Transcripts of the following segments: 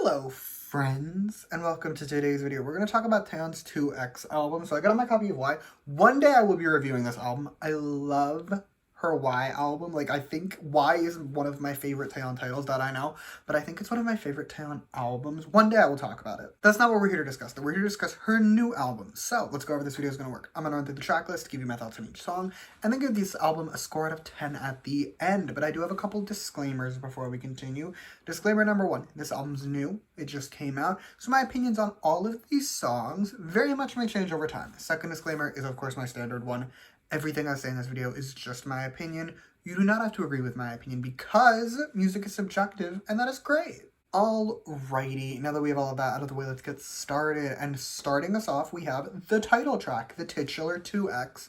Hello friends, and welcome to today's video. We're going to talk about Taeyeon's 2X album. So I got on my copy of Y. One day I will be reviewing this album. I love her Y album. Like, I think Y is one of my favorite Taeyeon titles that I know, but I think it's one of my favorite Taeyeon albums. One day I will talk about it. That's not what we're here to discuss, though. We're here to discuss her new album. So let's go over this video is going to work. I'm going to run through the track list, give you my thoughts on each song, and then give this album a score out of 10 at the end. But I do have a couple disclaimers before we continue. Disclaimer number one, this album's new. It just came out. So my opinions on all of these songs very much may change over time. Second disclaimer is, of course, my standard one. Everything I say in this video is just my opinion. You do not have to agree with my opinion because music is subjective, and that is great. Alrighty, now that we have all of that out of the way, let's get started. And starting us off, we have the title track, the titular 2X.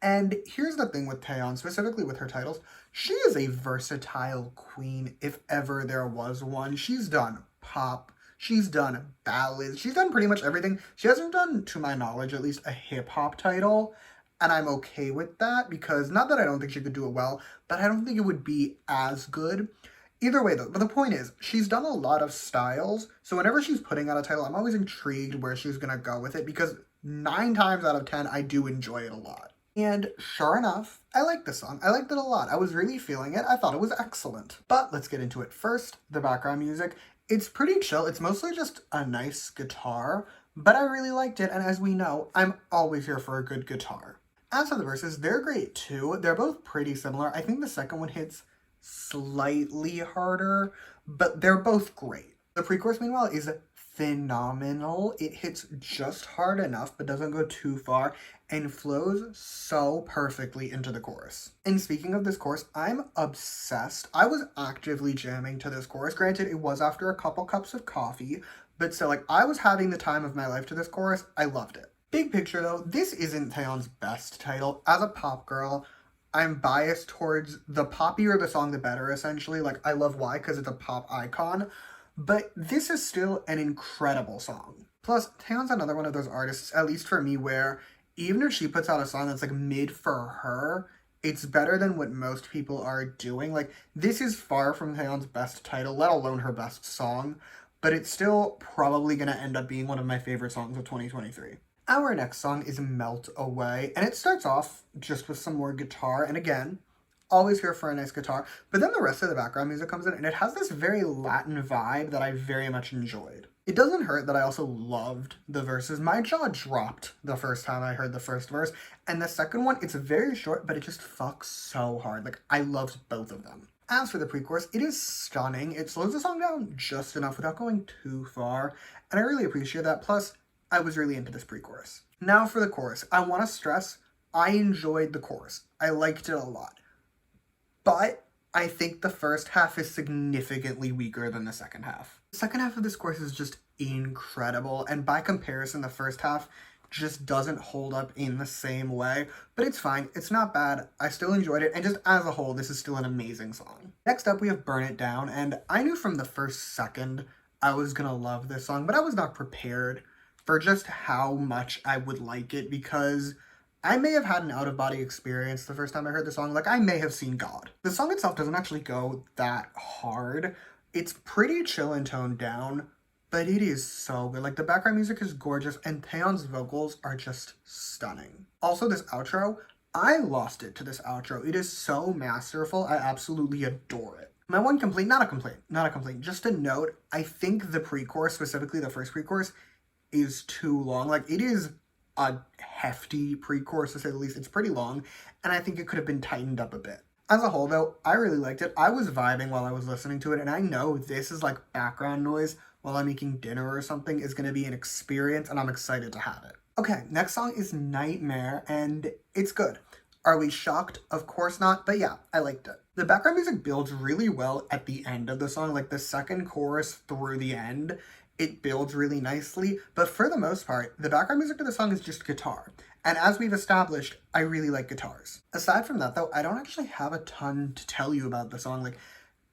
And here's the thing with Taeyeon, specifically with her titles. She is a versatile queen, if ever there was one. She's done pop, she's done ballads, she's done pretty much everything. She hasn't done, to my knowledge, at least a hip-hop title. And I'm okay with that because, not that I don't think she could do it well, but I don't think it would be as good. Either way, though, but the point is, she's done a lot of styles, so whenever she's putting out a title, I'm always intrigued where she's going to go with it because 9 times out of 10, I do enjoy it a lot. And sure enough, I liked the song. I liked it a lot. I was really feeling it. I thought it was excellent. But let's get into it. First, the background music. It's pretty chill. It's mostly just a nice guitar, but I really liked it, and as we know, I'm always here for a good guitar. As for the verses, they're great too. They're both pretty similar. I think the second one hits slightly harder, but they're both great. The pre-chorus, meanwhile, is phenomenal. It hits just hard enough, but doesn't go too far, and flows so perfectly into the chorus. And speaking of this chorus, I'm obsessed. I was actively jamming to this chorus. Granted, it was after a couple cups of coffee, but still, like, I was having the time of my life to this chorus. I loved it. Big picture though, this isn't Taeyeon's best title. As a pop girl, I'm biased towards the poppier the song, the better, essentially. Like, I love Y because it's a pop icon, but this is still an incredible song. Plus, Taeyeon's another one of those artists, at least for me, where even if she puts out a song that's like mid for her, it's better than what most people are doing. Like, this is far from Taeyeon's best title, let alone her best song, but it's still probably going to end up being one of my favorite songs of 2023. Our next song is Melt Away, and it starts off just with some more guitar, and again, always here for a nice guitar, but then the rest of the background music comes in, and it has this very Latin vibe that I very much enjoyed. It doesn't hurt that I also loved the verses. My jaw dropped the first time I heard the first verse, and the second one, it's very short, but it just fucks so hard. Like, I loved both of them. As for the pre-chorus, it is stunning. It slows the song down just enough without going too far, and I really appreciate that. Plus, I was really into this pre-chorus. Now for the chorus. I want to stress, I enjoyed the chorus. I liked it a lot. But I think the first half is significantly weaker than the second half. The second half of this chorus is just incredible, and by comparison, the first half just doesn't hold up in the same way, but it's fine. It's not bad. I still enjoyed it, and just as a whole, this is still an amazing song. Next up, we have Burn It Down, and I knew from the first second I was gonna love this song, but I was not prepared for just how much I would like it, because I may have had an out-of-body experience the first time I heard the song. Like, I may have seen God. The song itself doesn't actually go that hard. It's pretty chill and toned down, but it is so good. Like, the background music is gorgeous, and Taeyeon's vocals are just stunning. Also, this outro, I lost it to this outro. It is so masterful. I absolutely adore it. My one complaint, not a complaint, just a note, I think the pre-chorus, specifically the first pre-chorus, is too long. Like, it is a hefty pre-chorus, to say the least. It's pretty long, and I think it could have been tightened up a bit. As a whole, though, I really liked it. I was vibing while I was listening to it, and I know this is like background noise while I'm making dinner or something is going to be an experience, and I'm excited to have it. Okay, next song is Nightmare, and it's good. Are we shocked? Of course not, but yeah, I liked it. The background music builds really well at the end of the song, like the second chorus through the end. It builds really nicely, but for the most part, the background music to the song is just guitar. And as we've established, I really like guitars. Aside from that, though, I don't actually have a ton to tell you about the song. Like,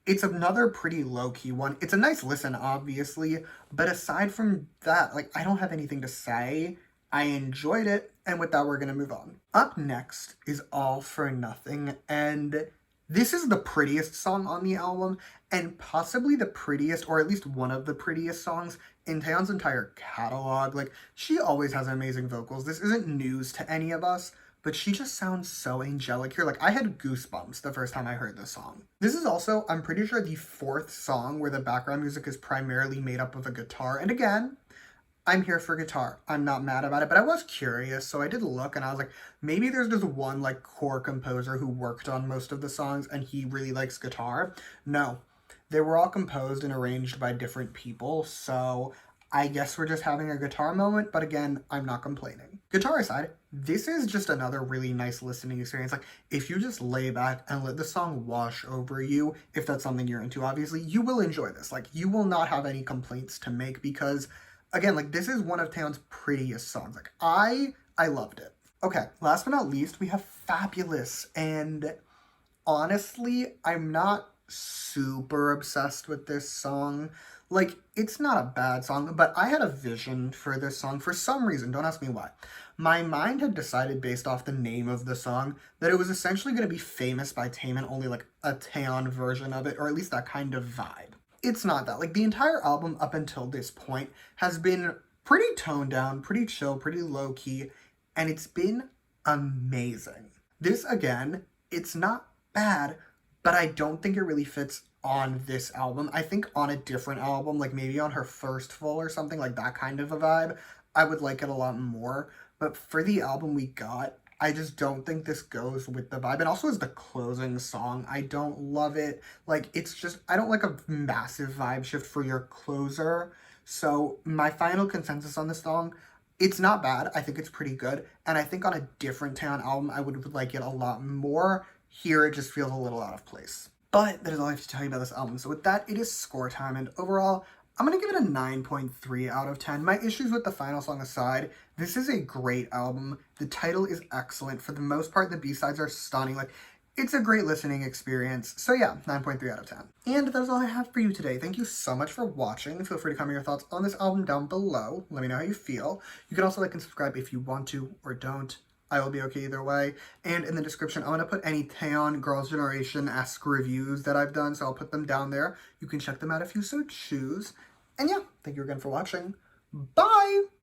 it's another pretty low-key one. It's a nice listen, obviously, but aside from that, like, I don't have anything to say. I enjoyed it, and with that, we're gonna move on. Up next is All for Nothing, and This is the prettiest song on the album, and possibly the prettiest, or at least one of the prettiest songs in Taeyeon's entire catalog. Like, she always has amazing vocals. This isn't news to any of us, but she just sounds so angelic here. Like, I had goosebumps the first time I heard this song. This is also, I'm pretty sure, the fourth song where the background music is primarily made up of a guitar. And again, I'm here for guitar. I'm not mad about it, but I was curious, so I did look and I was like, maybe there's just one like core composer who worked on most of the songs and he really likes guitar. No, they were all composed and arranged by different people, so I guess we're just having a guitar moment, but again, I'm not complaining. Guitar aside, this is just another really nice listening experience. Like, if you just lay back and let the song wash over you, if that's something you're into, obviously, you will enjoy this. Like, you will not have any complaints to make because again, like, this is one of Taeyeon's prettiest songs. Like, I loved it. Okay, last but not least, we have Fabulous. And honestly, I'm not super obsessed with this song. Like, it's not a bad song, but I had a vision for this song for some reason. Don't ask me why. My mind had decided based off the name of the song that it was essentially going to be Famous by Taeyeon, only like a Taeyeon version of it, or at least that kind of vibe. It's not that. Like, the entire album up until this point has been pretty toned down, pretty chill, pretty low-key, and it's been amazing. This, again, it's not bad, but I don't think it really fits on this album. I think on a different album, like maybe on her first full or something, like that kind of a vibe, I would like it a lot more. But for the album we got, I just don't think this goes with the vibe. And also as the closing song, I don't love it. Like, it's just, I don't like a massive vibe shift for your closer. So my final consensus on this song, it's not bad. I think it's pretty good. And I think on a different Taeyeon album, I would like it a lot more. Here, it just feels a little out of place. But that is all I have to tell you about this album. So with that, it is score time. And overall, I'm going to give it a 9.3 out of 10. My issues with the final song aside, this is a great album. The title is excellent. For the most part, the B-sides are stunning. Like, it's a great listening experience. So yeah, 9.3 out of 10. And that is all I have for you today. Thank you so much for watching. Feel free to comment your thoughts on this album down below. Let me know how you feel. You can also like and subscribe if you want to or don't. I will be okay either way. And in the description, I'm going to put any Taeyeon Girls' Generation-esque reviews that I've done, so I'll put them down there. You can check them out if you so choose. And yeah, thank you again for watching. Bye!